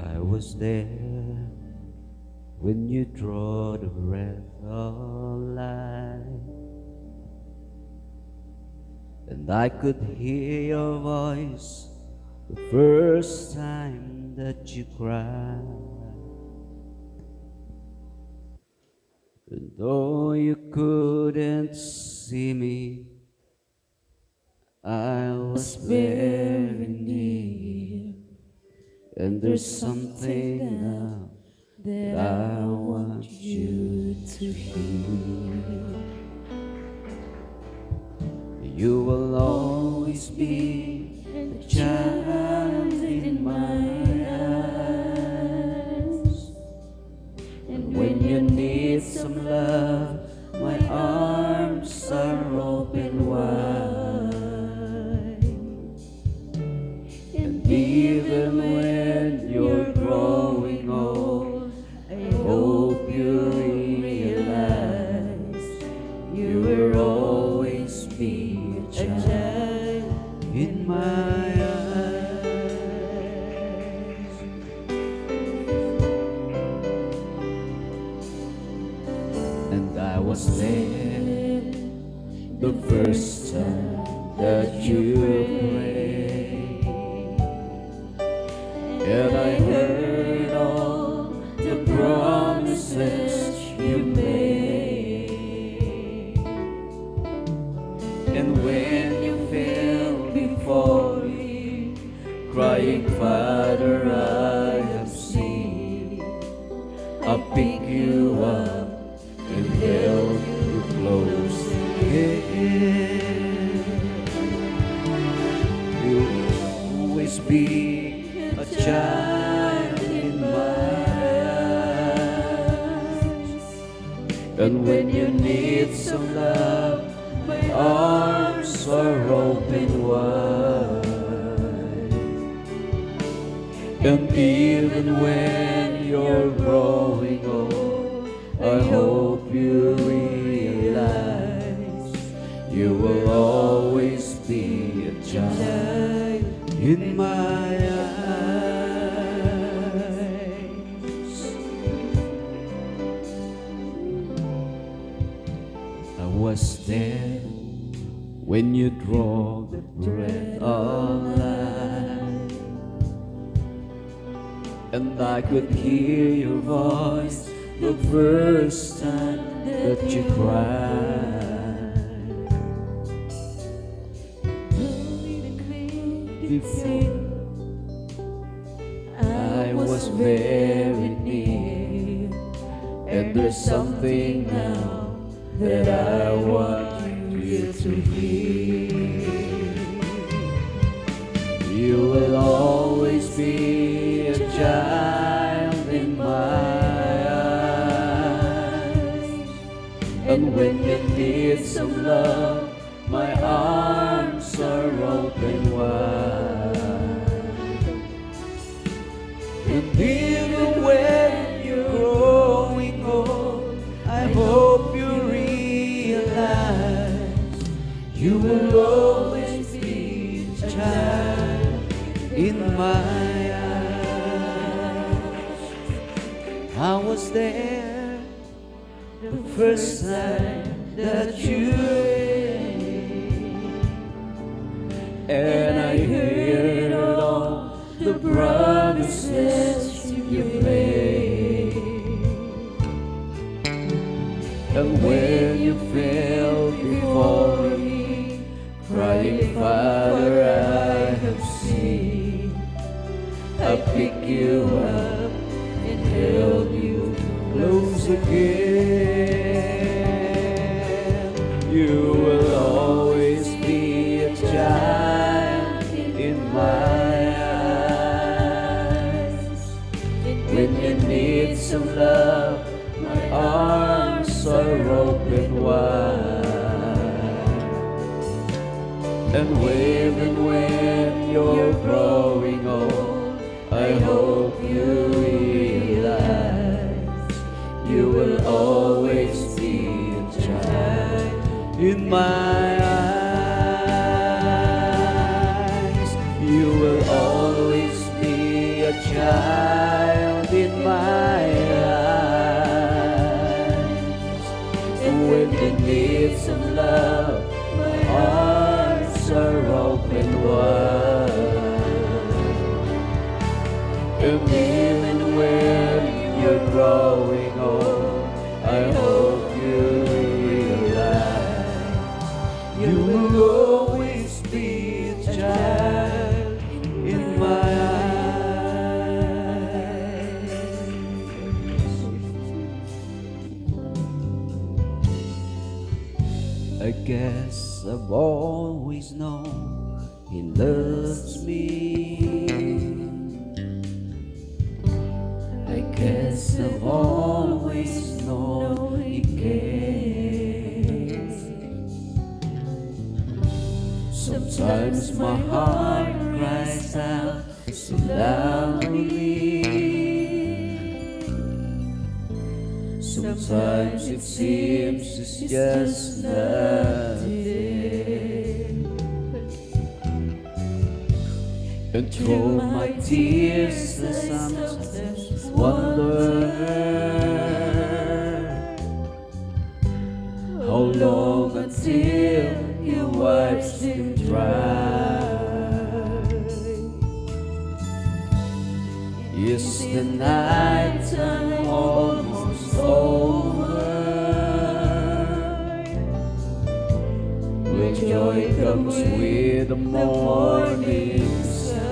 I was there when you draw the breath of life, and I could hear your voice the first time that you cried. And though you couldn't see me, I was very near. And there's something now that I want you to hear. You will always be a child in my eyes. And when you need some love, my arms are open wide. And even when you're growing old, I hope you realize you will always be a child in my eyes. And I was there the first time that you prayed, and I heard all the promises you made. And when you fell before me, crying, Father, I have seen, I pick you up and held you close again. You'll always be a child in my eyes. And when you need some love, my arms are open wide. And even when you're growing old, I hope you realize you will always be a child in my eyes. I was there when you draw the breath of life, and I could hear your voice the first time that you cried. Before I was very near, and there's something now that I want you to hear. You will always be a child in my eyes. And when you need some love, my arms are open wide. And even when you're growing old, I hope you realize you will always be a child in my eyes. I was there the first time that you came, and I heard all the promises you made. And when you fell before me, crying, Father, I have seen, I pick you up and held you close again. You will always be a child in my eyes. When you need some love, my arms are open wide. And even when you're growing old, I hope you realize you will always be a child in my eyes. You will always be a child gates of love, my arms are open wide. And even when you're growing old, I hope you realize you will always be a child in my eyes. I guess I've always known He loves me. I guess I've always known He cares. Sometimes my heart cries out so loudly. Sometimes it seems it's just not there. And through my tears I sometimes wonder how long until He wipes them dry. Is the night time almost over? When joy comes with the morning sky.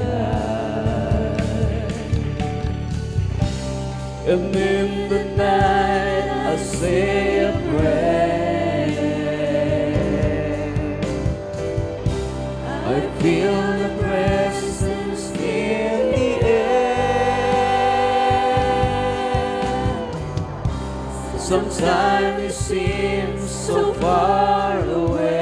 And in the night I say a prayer. I feel the presence in the air. Sometimes it seems so far away,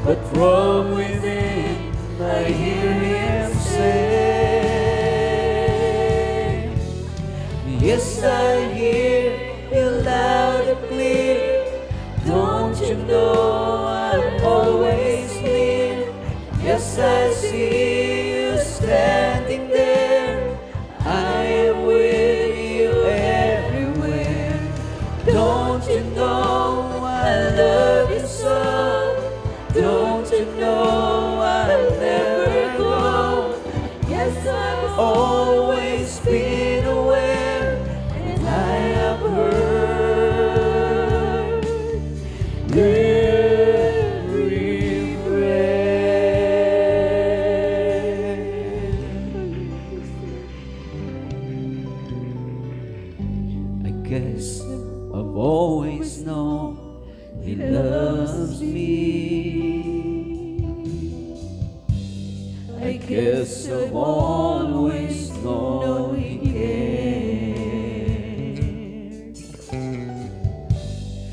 but from within I hear Him say, yes, I hear You loud and clear. Don't you know I'm always near? Yes, I see You standing there. I am with You everywhere. Don't you know I love You so? Don't you know I'll never go? Yes, I've always been aware, and I have heard every prayer. I guess I've always known He loves me. I guess I've always known He cares.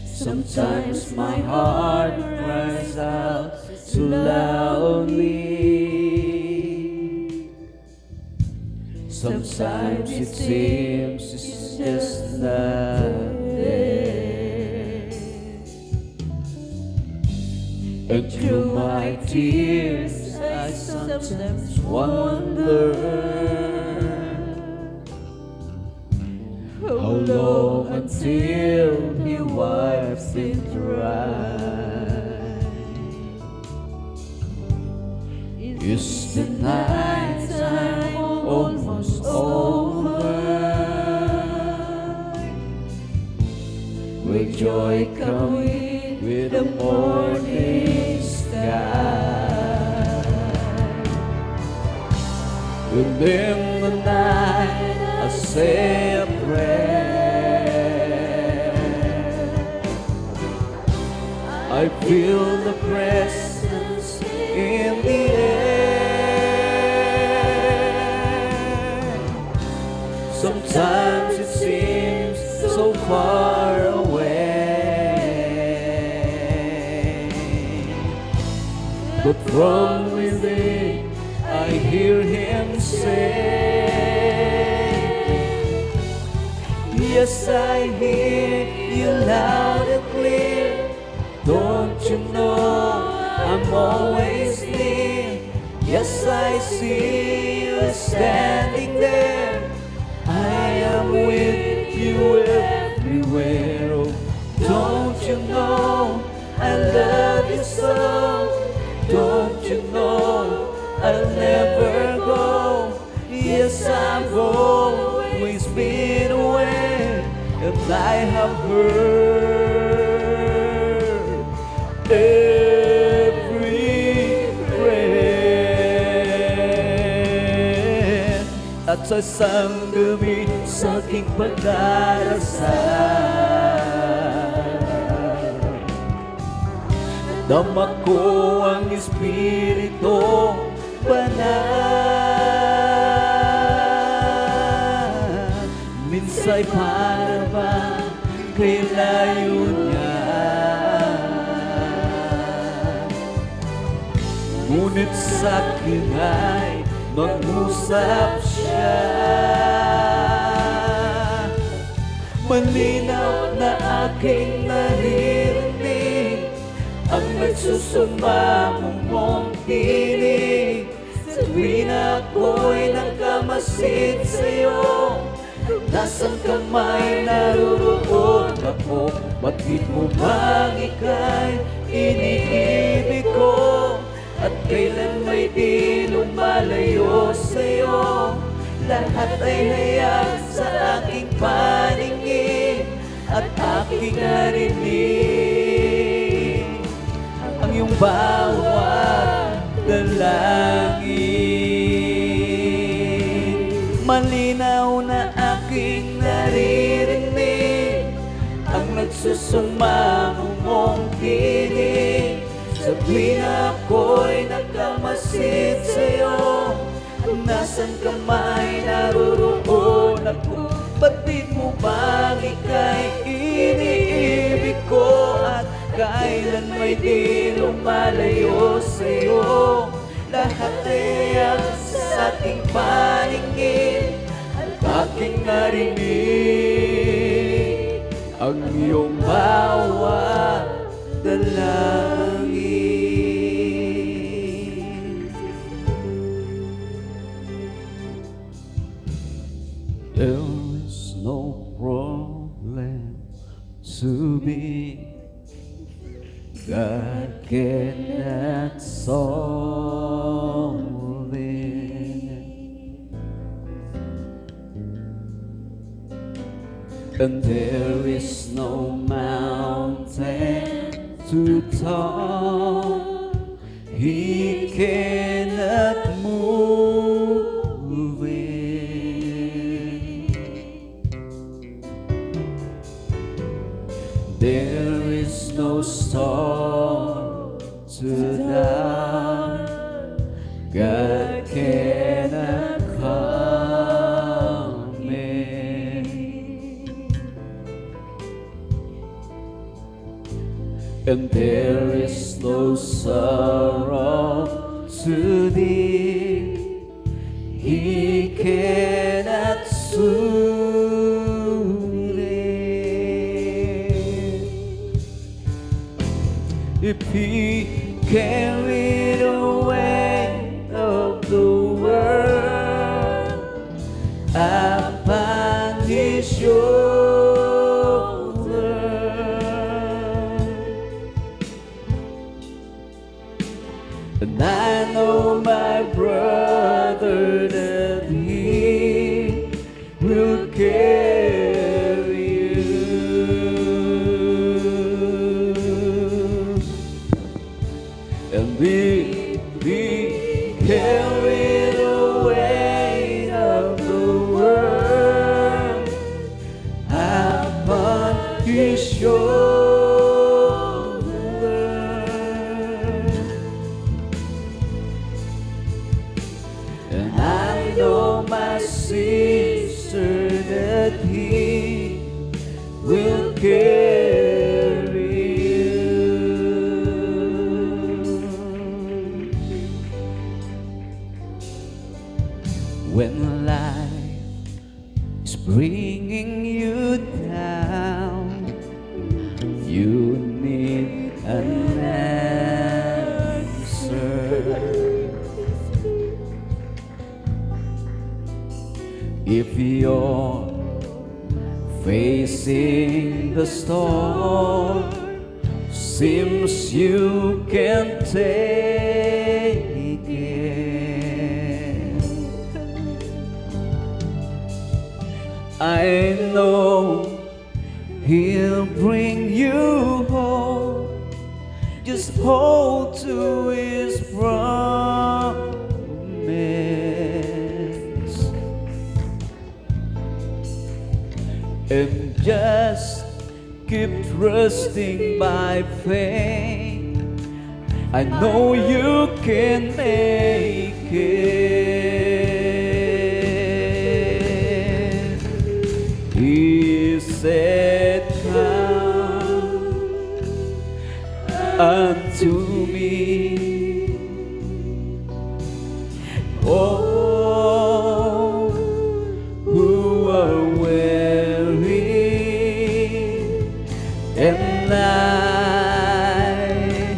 Sometimes my heart cries out so loudly. Sometimes it seems it's just not there. And through my tears I sometimes wonder how long until He wipes them dry. Is the night time almost over? Will joy come with the morning sky? And in the night I say a prayer. I feel the presence in the air. Sometimes it seems so far away, but from within I hear Him say, yes, I hear You loud and clear. Don't you know I'm always near? Yes, I see You standing there. I am with You everywhere. anywhere. Oh, don't you know I love you so? Don't you know I'll never go? Yes, I've always been aware, and I have heard every prayer. At sa isang gabi sa aking pagdarasal, dama ko ang Espiritu Banal. Minsa'y para bang kay layo niya, ngunit sa'kin ay mag-usap siya. Malinaw na aking naririnig ang nagsusumamong mong tinig. Tuwing ako'y nagkamasid sa'yo, nasaan ka may naruroon ako? Bakit mo bang ika'y iniibig ko? At kailan may di lumalayo sa'yo? Lahat ay hayag sa aking paningin at aking narinig ang iyong bawat dalangin. Malinaw na aking naririnig ang nagsusumamong mong tinig. Sa tuwing ako'y nagkamasid sa'yo, nasaan ka may naruroon ako? Batid mo bang ika'y iniibig ko? At kailan may di lumalayo sa'yo? Lahat ay sa aking paningin at aking narinig ang iyong bawat dalangin. There is no problem too big God cannot solve it, and there is no mountain too tall He cannot move it. There is no storm too dark God cannot calm it, and there is no sorrow too deep He cannot soothe it. If He carried the weight of the world upon His shoulder, and I know my brother that He will carry you, and if He carried the weight of the world upon His shoulder, and I know my sister that He will carry you. When life is bringing you down, you need an answer. If your facing the storm. Seems you can't take it. I know He'll bring you home. Just hold to His promise and just keep trusting by faith. I know you can make it. He said, "Come unto me, all who are weary, and I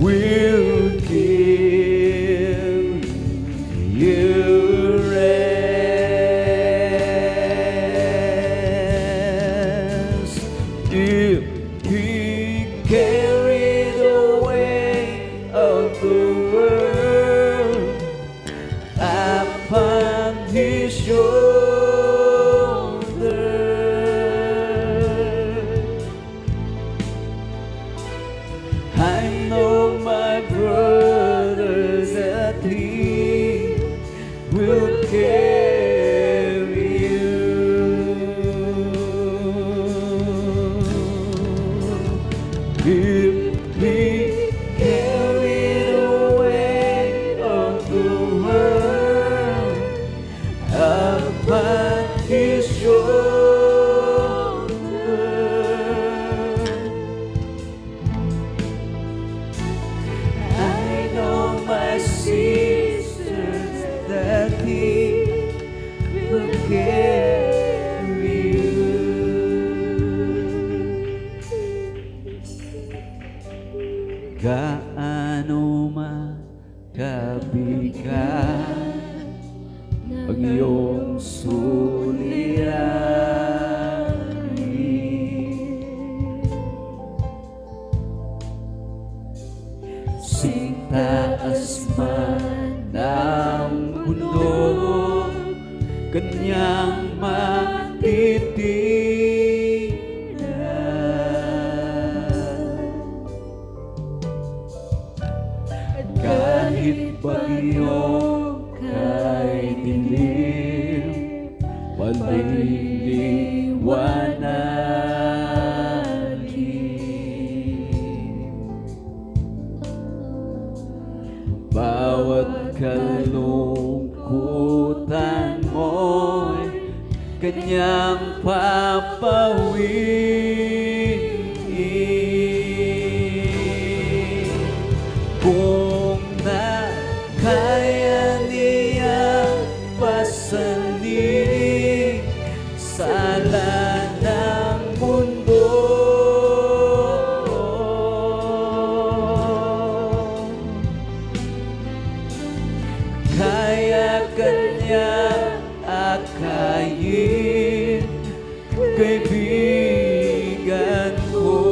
will give you rest." If He carried the weight of the world upon His shoulder, I know, my brothers, that He will carry you. If He carried the weight of the world upon His shoulder, I know, my sisters, that He will carry you. Gaano man kabigat ang iyong suliranin, sintaas man ng mundo, kanyang matitinan. Kahit bagyo, kahit dilim, paliliwanagin. Bawat kalungkutan mo'y kanyang papawiin. Kung na kaya niyang pasanin sala ng mundo, kaya kanya akayin, kaibigan ko.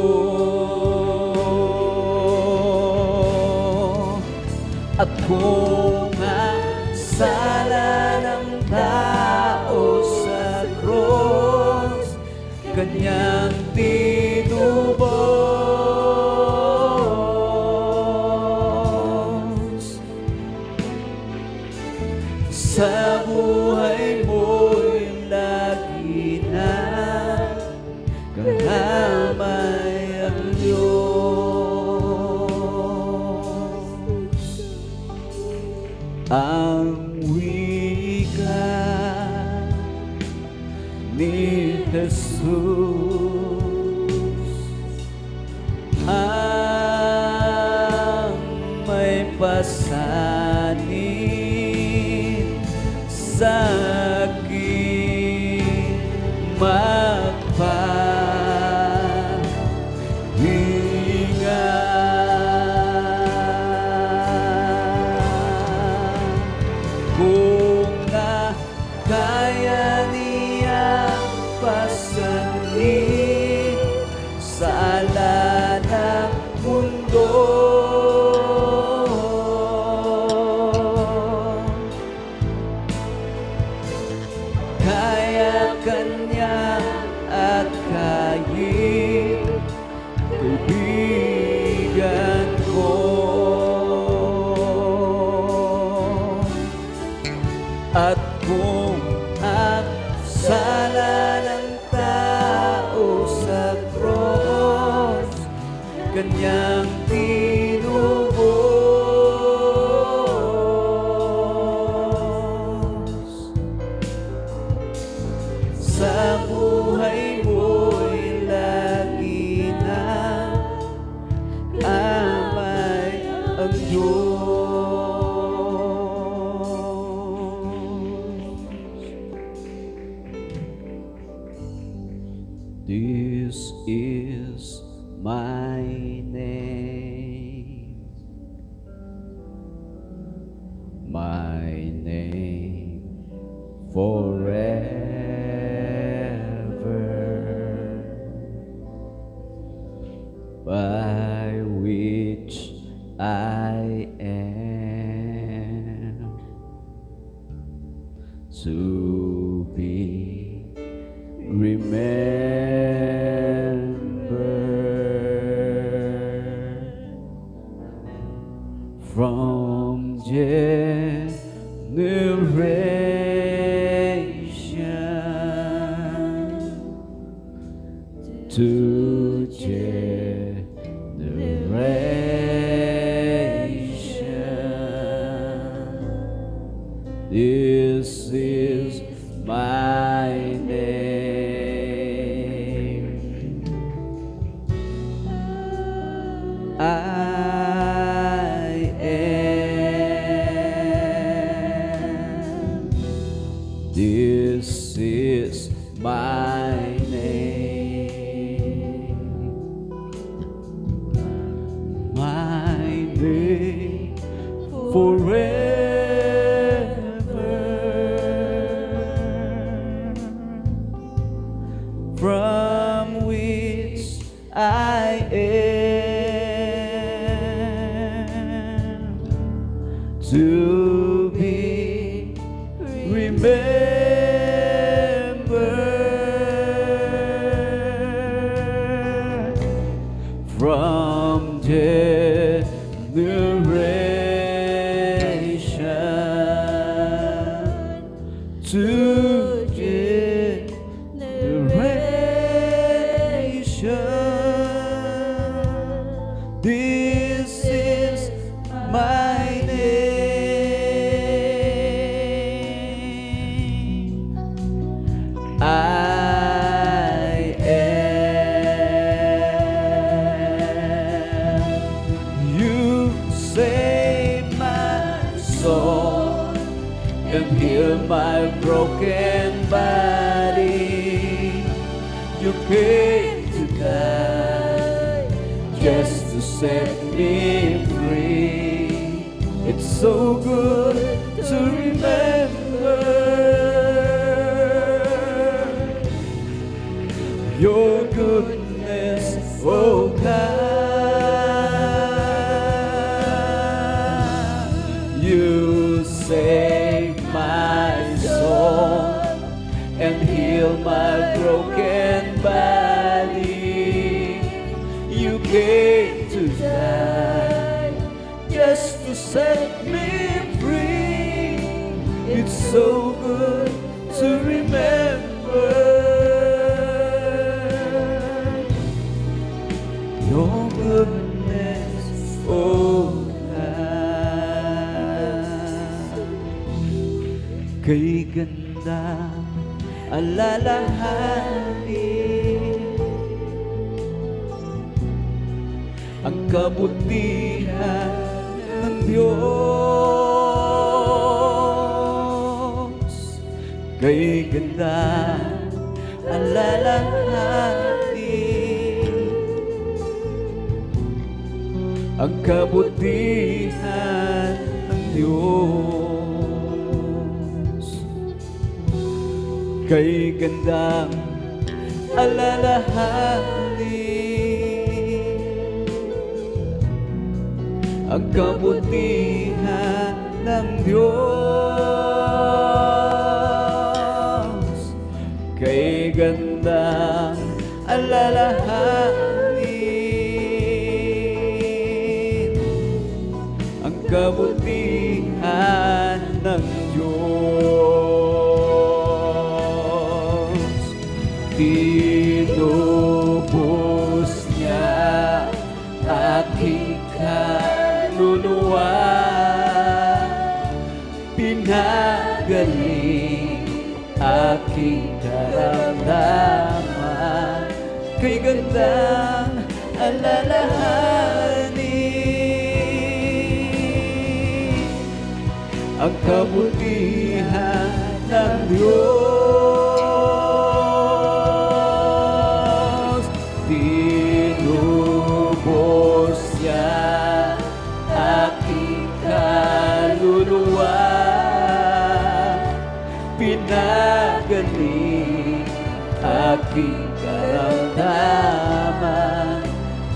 At kung ang sala ng tao sa cross kanyang tinubos, sa buhay mo'y lagi na kahamay ang Diyos. Ang wika ni Jesus ang may pasanin sa aking magpahinga. Kung na kaya niyang pasanin At kung ang sala ng tao sa cross Kanyang tinubos, sa buhay mo'y lagi na amay ang Diyos. This is my name, forever, by which I am to be remembered from generation to generation. This is my name. I am. This is my name. My name forever, from which I am to be remembered from generation to generation. This is my name. I am. You save my soul and heal my broken body. You came to die just to set me free. It's so good to remember your goodness, oh God. You save my soul and heal my broken body. You came to die just to set me free. It's so good to remember your goodness, oh God. Kay ganda alalahanin ang kabutihan ng Diyos. Kay ganda alalahanin ang kabutihan ng Diyos. Kay gandang alalahanin ang kabutihan ng Diyos. Kay gandang alalahanin ang kabutihan ng Diyos. pinagaling aking karamdaman. Kay gandang alalahanin ang kabutihan ng Diyos. Tinubos niya aking kaluluwa, pinagaling aking karamdaman.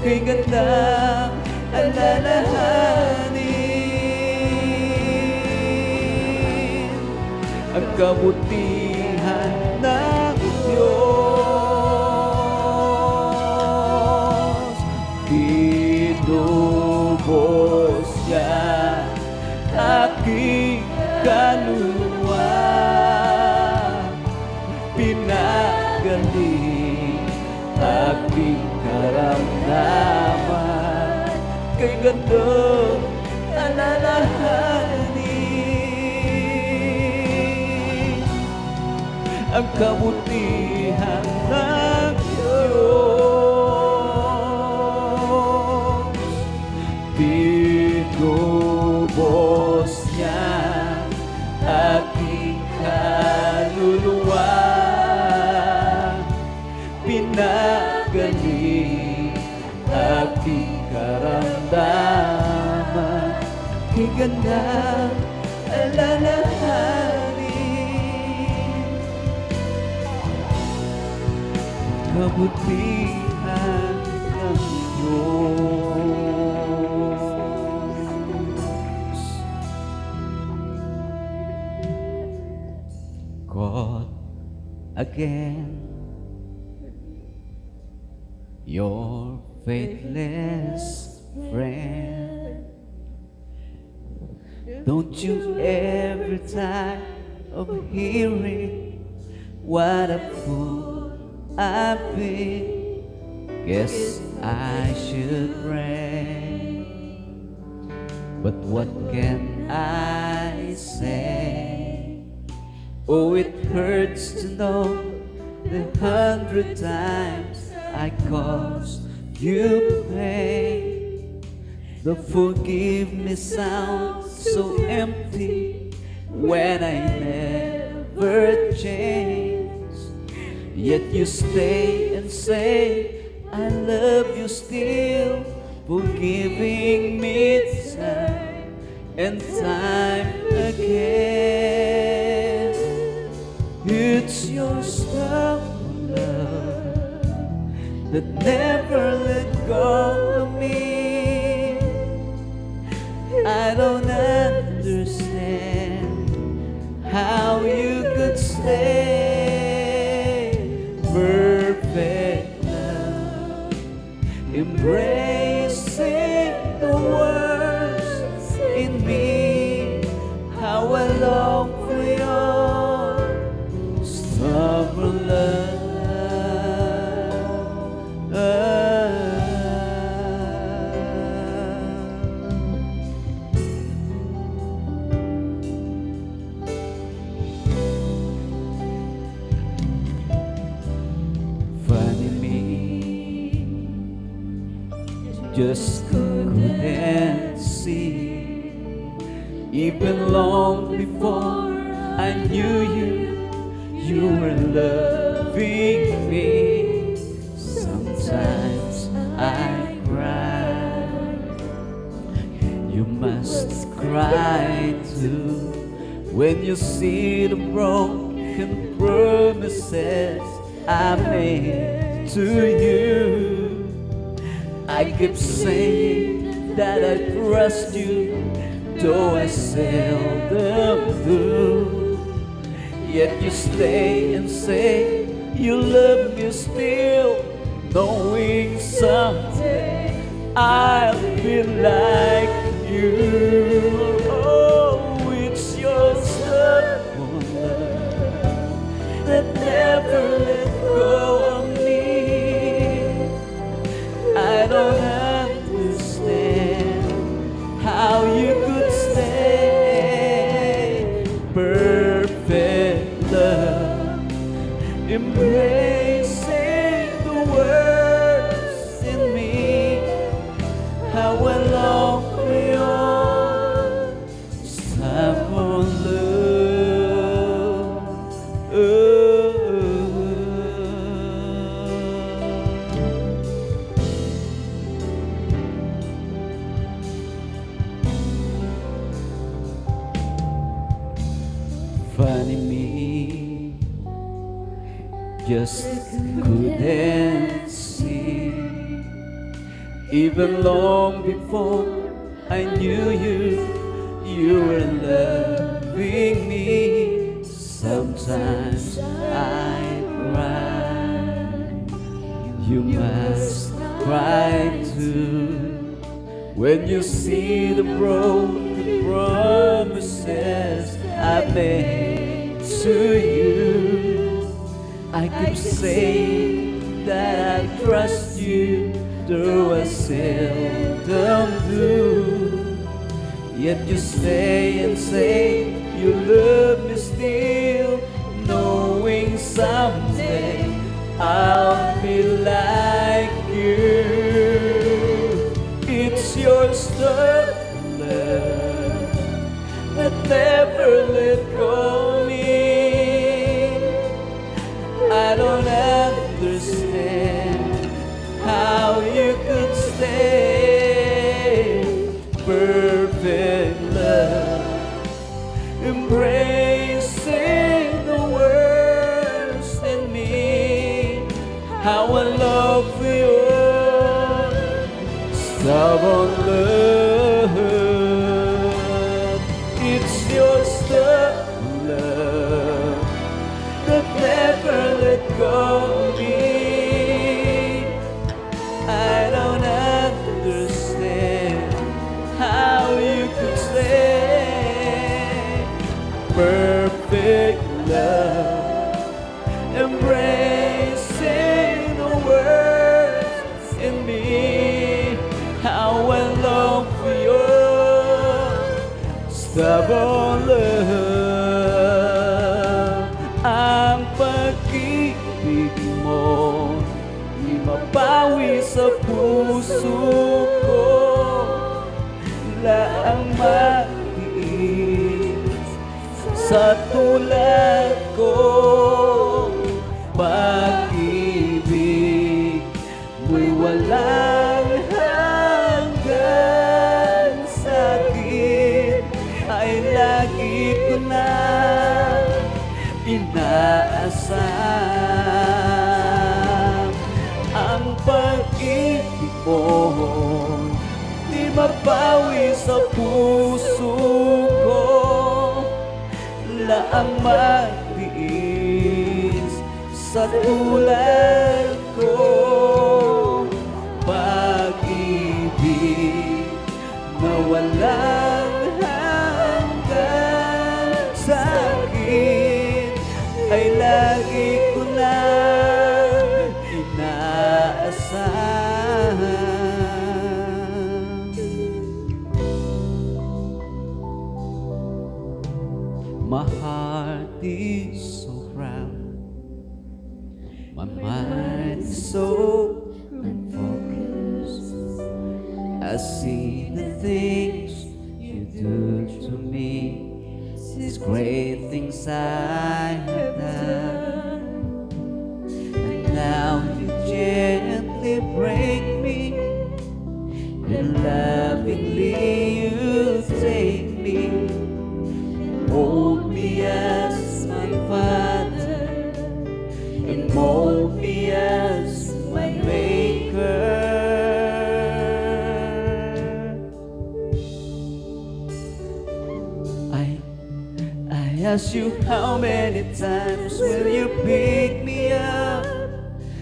Kay gandang alalahanin ang kabutihan ng Diyos. Tinubos niya aking kaluluwa, pinagaling aking karamdaman. Kay gandang alalahanin ang kabutihan ng Diyos. Tinubos niya aking kaluluwa, pinagaling aking karamdaman. Kay gandang alalahanin kabutihan ng Diyos. Caught again, your faithless friend. Don't you ever tire of hearing what a fool I've been? Guess I should pray, but what can I say? Oh, it hurts to know the 100 times I caused you pain. The forgiveness sounds so empty when I never change. Yet you stay and say I love you still, forgiving me time and time again. It's your stubborn love that never let go of me. I don't understand how you could stay. Perfect love, embracing the worst in me. How I long for your stubborn love. Just couldn't see, even long before I knew you were loving me. Sometimes I cry, you must cry too, when you see the broken promises I made to you. I keep saying that I trust you, though I seldom do. Yet you stay and say you love me still, knowing someday I'll be like you. Oh, it's your stubborn love that never let go of me. I don't understand how you could stay perfect. embracing the worst in me. How I long for your stubborn love. Funny me, just couldn't see. Even long before I knew you, you were loving me. Sometimes I cry, you must cry too, when you see the broken promises I made to you. I could say that I trust you, though I seldom do. Yet you stay and say you love me still, knowing someday I'll be like you. It's your stubborn love that never let go of me. I don't understand how you could stay. Perfect love, embracing the worst in me. How I love your stubborn love. It's your stubborn love that never let go of me. I don't understand how you could say perfect love, embracing the worst in me. How I long for your stubborn love. Ang pag-ibig mo di mapawi sa puso ko, laang matiis sa tulad ko. Pag-ibig mo'y walang hanggan, sa'kin ay lagi ko na inaasam. Ang pag-ibig mo di mapawi sa puso ko, laang matiis sa tulad ko. Pag-ibig na walang hanggan, sa'kin ay lagi ko na inaasahan. My heart is so proud, my mind is so unfocused. I see the things you do to me, these great things I have done. And now you gently bring me, and lovingly you take me. Hold me as my Father, and mold me as my Maker. I ask you, how many times will you pick me up?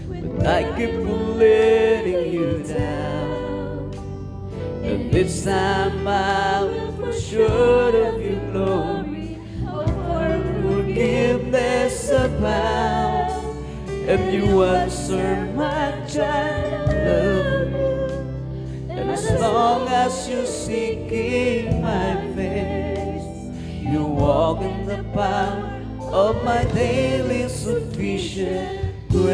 But I keep on letting you down. And this time I will fall short of your glory. Forgiveness abound, and you answer my child love. And as long as you're seeking my face, you walk in the path of my daily sufficient grace.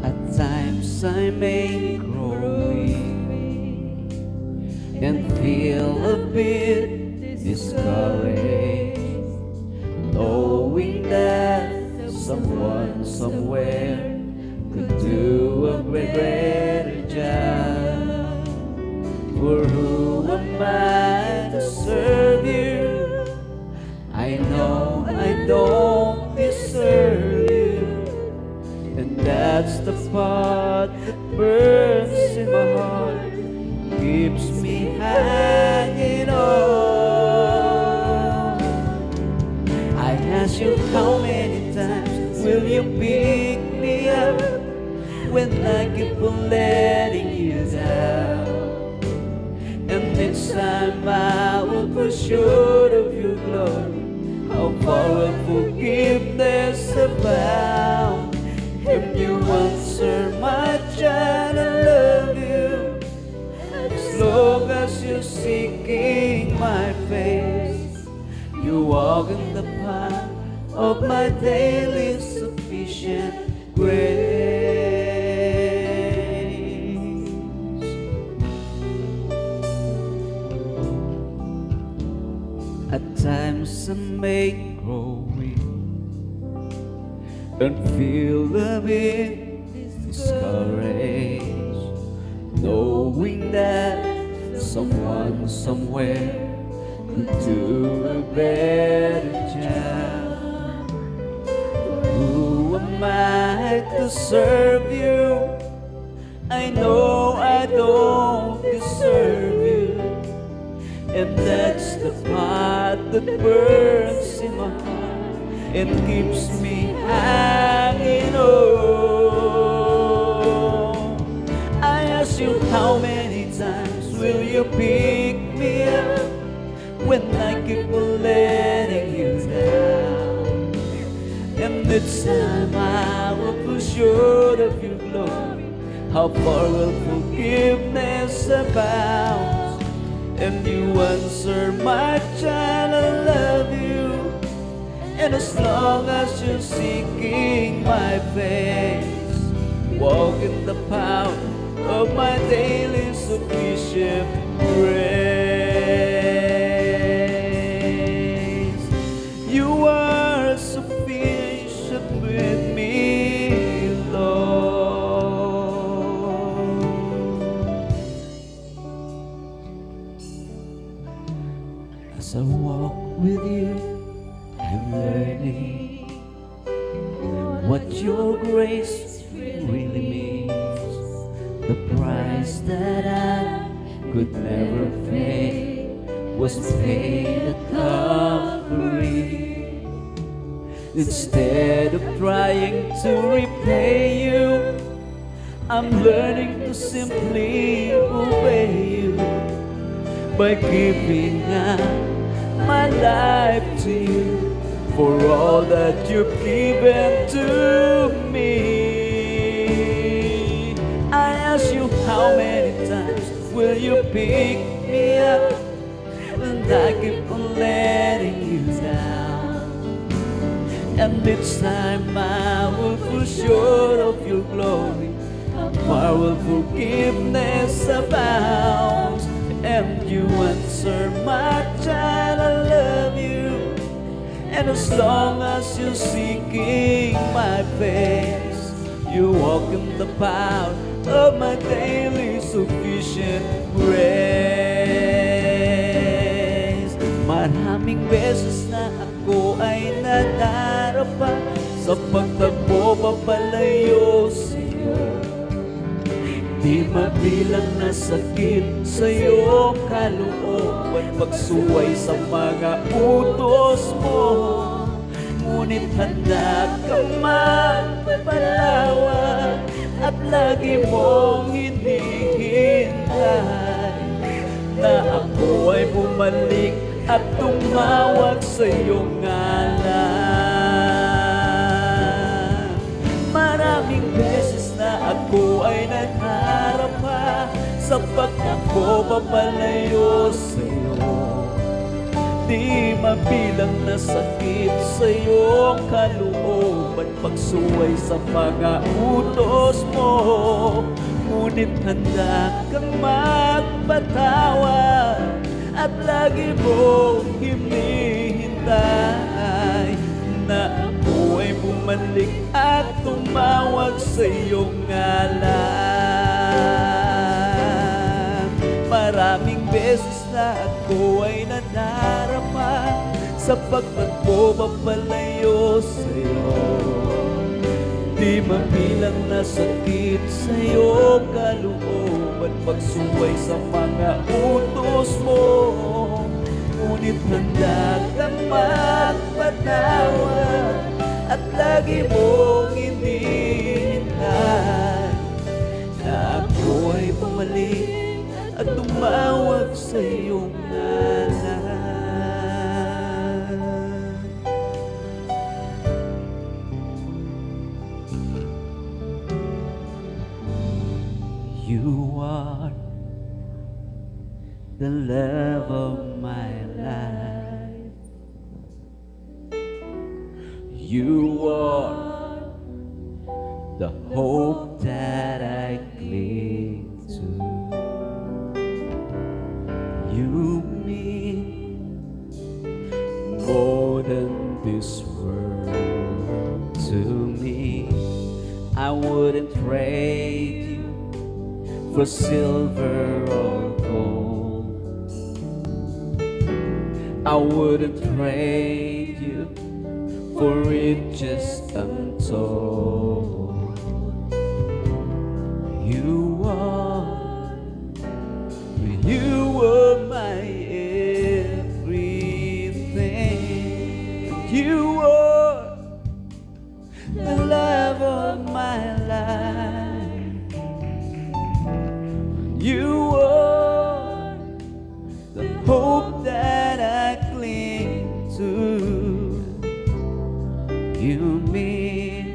At times I may grow weak and feel a bit discouraged, knowing that someone somewhere could do a better job. For who am I to serve you? I know I don't deserve you, and that's the part that burns in my heart, keeps me hanging on. I ask you, how many times will you pick me up when I keep on letting you down? And each time I will fall short of your glory, how far will forgiveness abound? And you answer my child, I love you, as long as you're seeking my face. You walk in the path of my daily sufficient grace. At times I may grow weak and feel a bit discouraged, knowing that someone somewhere could do a better job. Who am I to serve you? I know I don't deserve you, and that's the part that burns in my heart and keeps me hanging on. I ask you, how many times will you pick me up when I keep on letting you down? And each time I will fall short of your glory, how far will forgiveness abound? And you answer my child, I love you, and as long as you're seeking my face, walk in the power of my daily sufficient grace. You are sufficient with me, Lord. As I walk with you, I'm learning what your grace really means. The price that I could never pay was paid at Calvary. Instead of trying to repay you, I'm learning to simply obey you by giving up my life to you for all that you've given to me. I ask you, how many times will you pick me up when I keep on letting you down? And each time I will fall short of your glory, far will forgiveness abounds. And you answer my child, I love you, and as long as you're seeking my face, you walk in the path of my daily sufficient grace. Maraming beses na ako ay nadarapa sa pagtagpo papalayo sa'yo. Di mabilang na sakit sa iyong kalooban, pagsuway sa mga utos mo. Ngunit handa ka magpapalawak at lagi mong hinihintay na ako ay bumalik at tumawag sa iyong ngalan. Maraming beses na ako ay nagharap pa sapagkat ako papalayo sa'yo. Di mabilang na sakit sa iyong kalooban, pagsuway sa mga utos mo. Ngunit handa kang magpatawad at lagi mong hinihintay na ako ay bumalik at tumawag sa iyong ngalan. Maraming beses na ako ay nadarama sa pagpapalayo sa'yo. Di mabilang na sakit sa iyong kalooban, pagsuway sa mga utos mo. Ngunit handa kang magpatawad at lagi mong hinihintay na ako ay bumalik at tumawag sa iyong ngalan. You are the love of my life. You are the hope that I cling to. You mean more than this world to me. I wouldn't trade you for silver or gold. I wouldn't trade you for riches untold. You are my everything. You are the love of my life. You are the hope that I cling to. You mean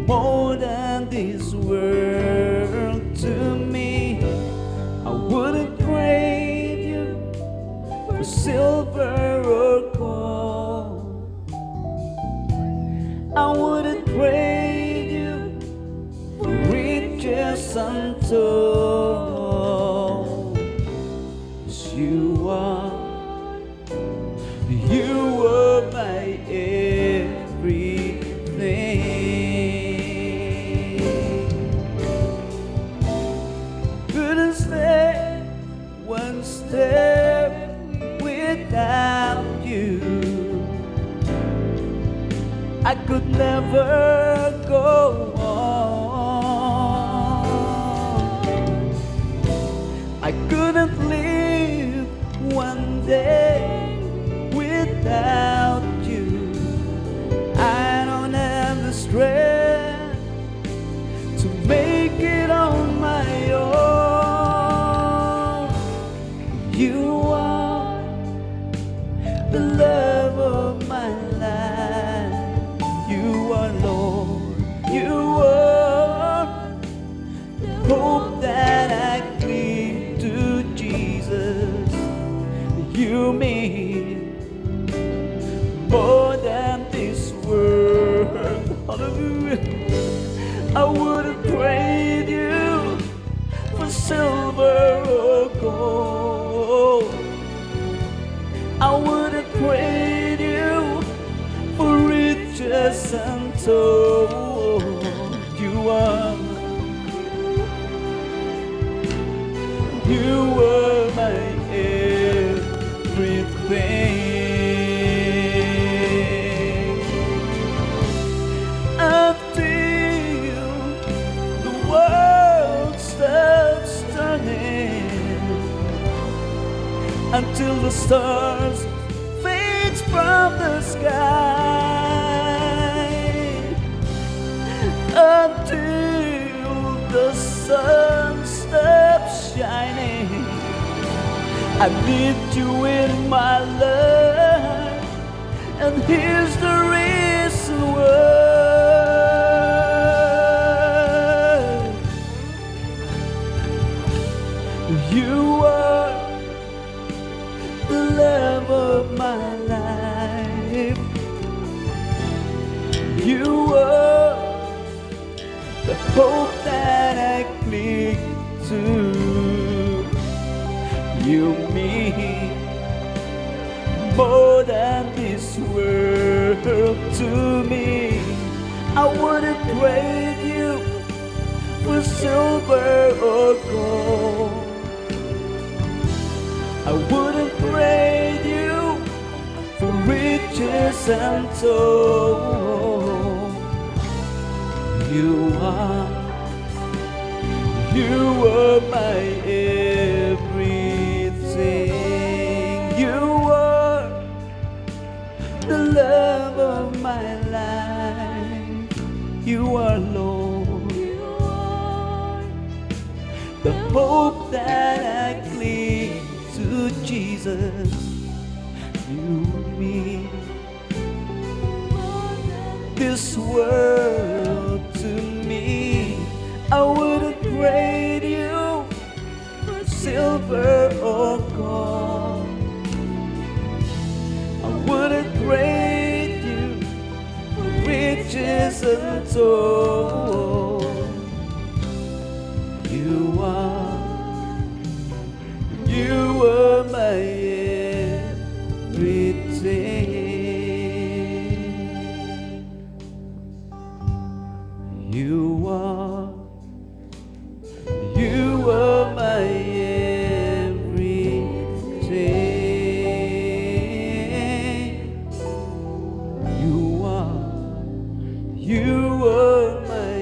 more than this world to me. I wouldn't trade you for silver or gold. I wouldn't trade you for riches untold. 'Cause you are my everything. Couldn't stay one step without you. I could never go on. I couldn't live one day without you. I don't have the strength to make it on my own. You are the love of my life. You are Lord. You are the hope that I cling to, Jesus. You mean more than this world. Hallelujah. I wouldn't trade you for silver or gold. I wouldn't trade you for riches untold. You are my everything. Until the world stops turning, until the stars fades from the sky, until the sun stops shining. I need you in my life, and here's the reason why. cling to. You mean more than this world to me. I wouldn't trade you for silver or gold. I wouldn't trade you for riches and gold. You are my everything. You are the love of my life. You are Lord, the hope that I cling to, Jesus. You mean this world to me. I wouldn't trade you for silver or gold. I wouldn't trade you for riches untold. You are my everything. You are my everything. You are my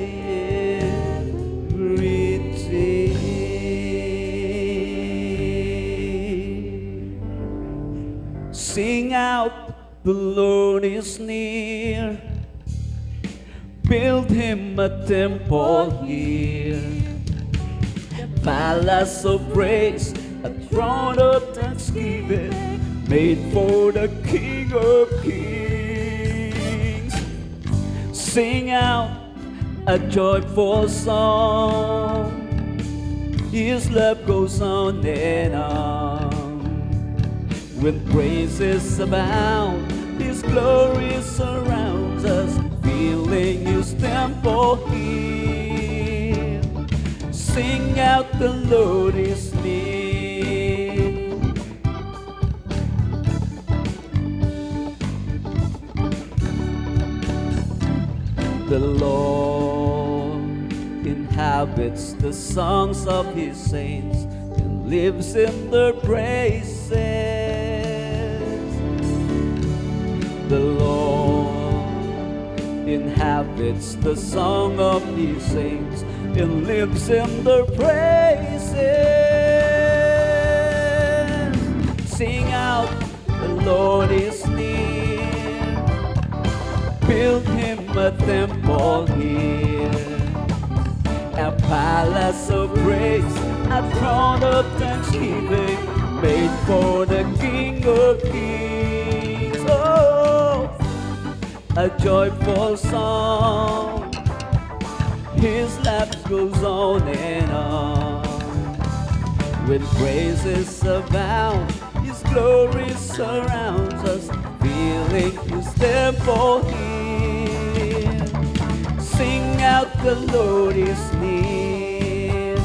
everything. Sing out, the Lord is near. Build him a temple here, palace of praise, a throne of thanksgiving, made for the King of Kings. Sing out a joyful song, his love goes on and on. When praises abound, his glory surrounds us, filling his temple here. Sing out, the Lord is near. The Lord inhabits the songs of his saints and lives in their praises. The Lord inhabits the song of his saints and lives in their praises. Sing out, the Lord is near. Build him a temple here, a palace of praise, a throne of thanksgiving, made for the King of Kings. Oh, a joyful song, his laugh goes on and on. When praises abound, his glory surrounds us, filling his temple here. Sing out, the Lord is near.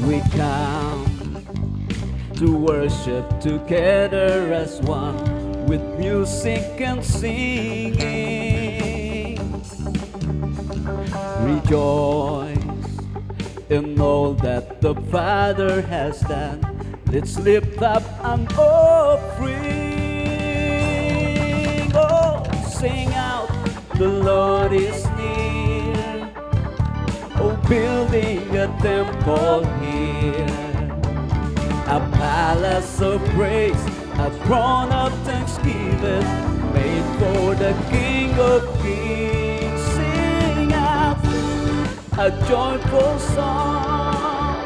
We come to worship together as one, with music and singing. Rejoice in all that the Father has done. Let's lift up an offering. Oh, sing out, the Lord is near. Oh, building a temple here, a palace of praise, a throne of thanksgiving, made for the King of Kings. Sing out a joyful song,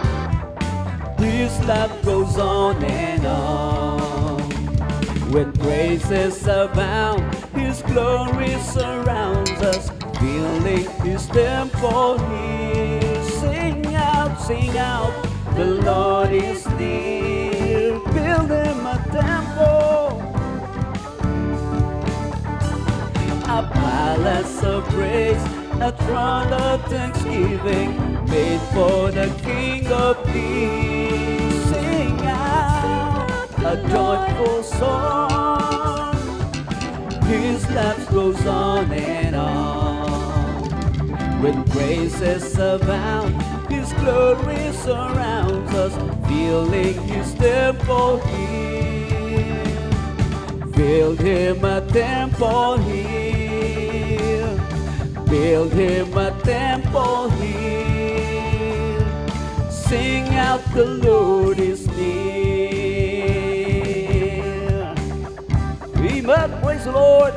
his love goes on and on. When praises abound, his glory surrounds us, filling his temple here. Sing out, the Lord is near. Build him a temple, palace of praise, a throne of thanksgiving, made for the King of Kings. Sing out a joyful song. His love goes on and on. When praises abound, His glory surrounds us, filling His temple here. Build Him a temple here. Build Him a temple here. Sing out, the Lord is near. Amen. Praise the Lord.